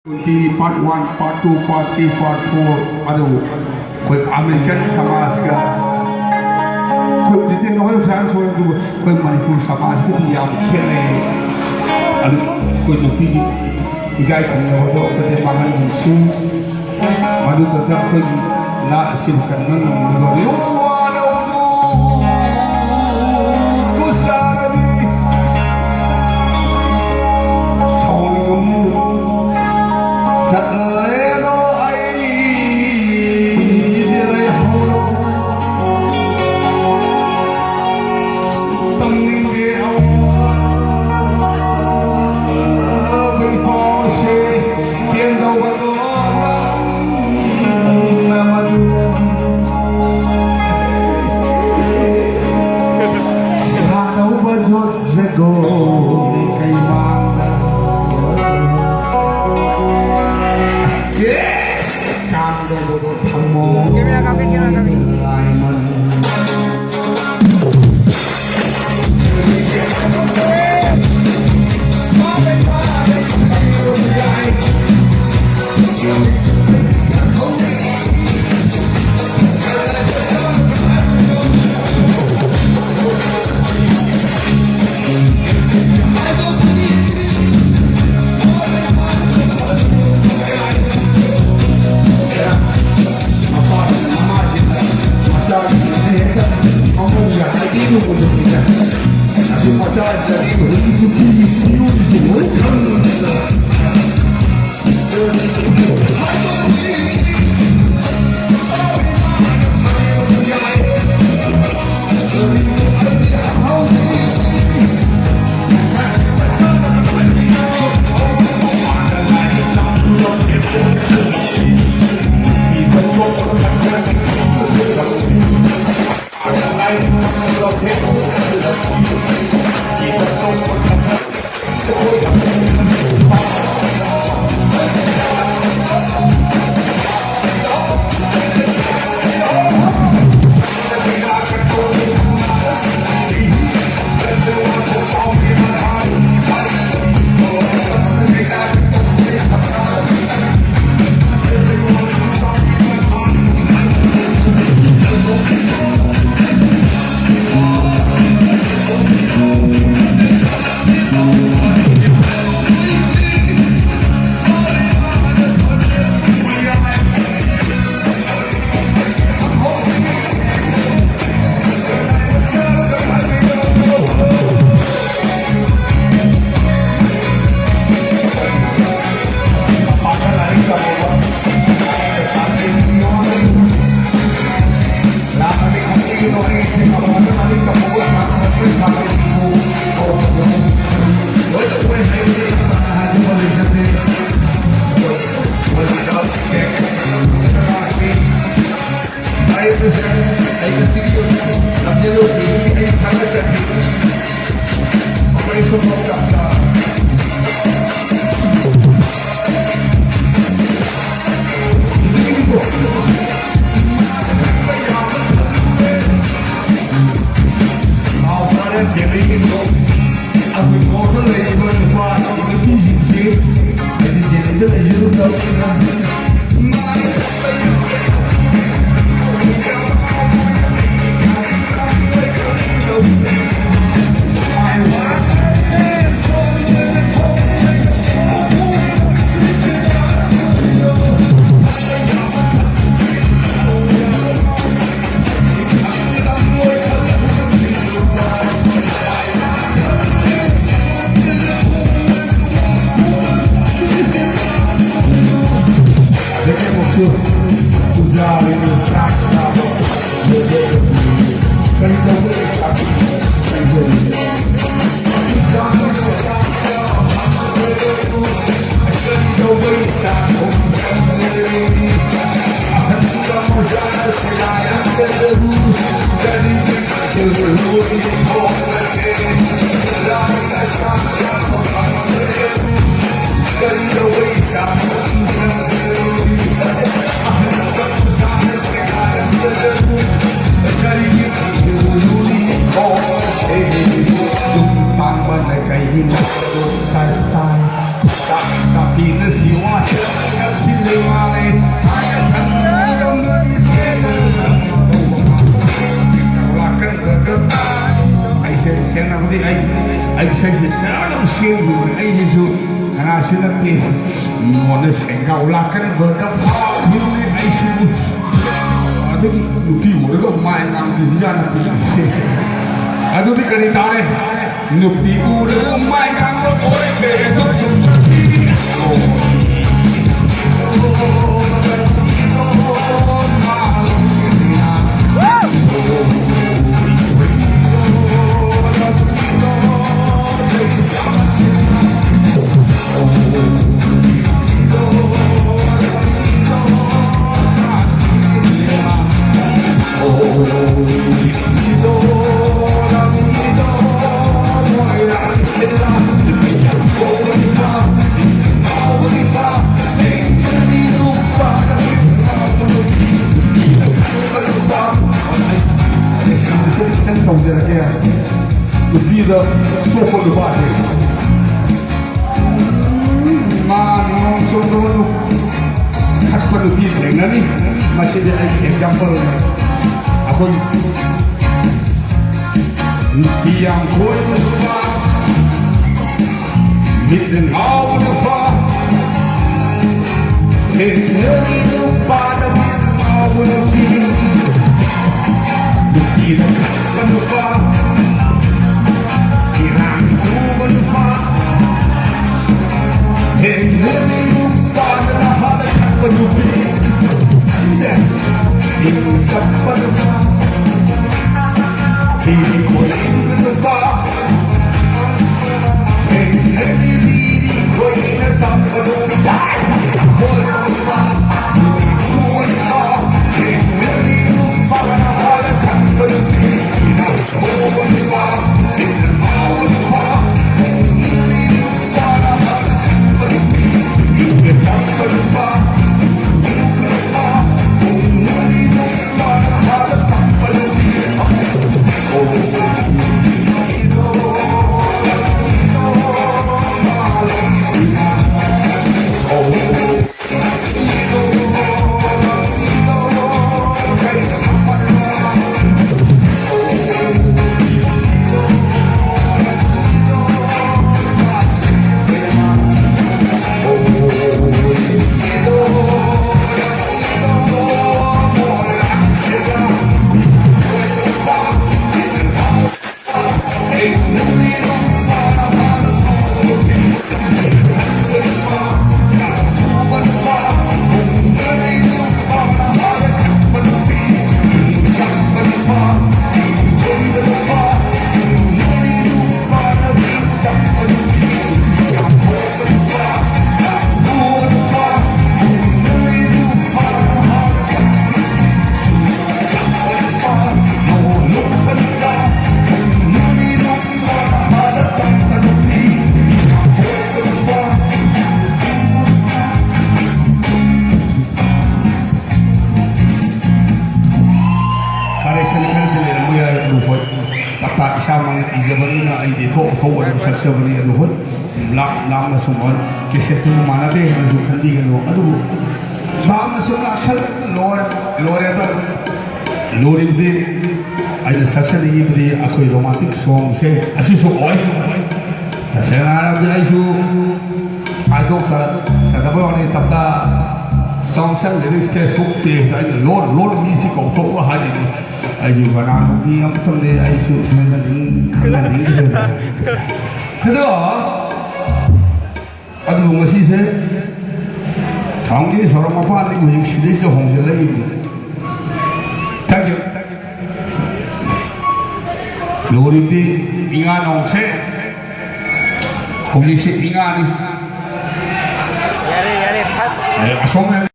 Part 1, Part 2, Part 3, Part 4 अदो कोई American समाज का कोई जितने नॉर्मल फ्रांस हो तो कोई मणिपुर समाज के भी याम खेले अदो कोई नुपी की इगाई करने हो तो कदे मांगन मुसी मधु कदा कोई ना सिम करने मुदोरियो I'm 이세시 사람 시행도 아이시수 하나씩은 때 너는 생각 올라가는 거다 파우네 아이시수 아들이 누티 오래가 많이 남기 않았지 아들이 그리 다래 누티 오래가 많이 남기 오래 The vida sofre do base. Não sou dono. Quando o dia tem ali, mas se ele example, a coisa. Tiang koi bersuara, mitten auf der Fahrt. Henry du pada mitten auf der Fahrt. Kita kan lupa. tak sama izabarina ay dito tawad sa sabari anuhon lak lang na sumal kasi ito mana deh na sukandi ano aduh ba masuk asal lor ito lorin din ay nasaksa ni ibri ako romantic song se asin so oy saya harap dia isu ado ka sa dapat ni tapta song sang dari Facebook teh dan lor music kau tahu hari ini ayu barang ni am tu le isu kena ding kedua aduh masih se thang ni seorang apa ni mungkin sudah sehong selai thank you lor itu ingat orang se Kung si ingat ni. Yari, asong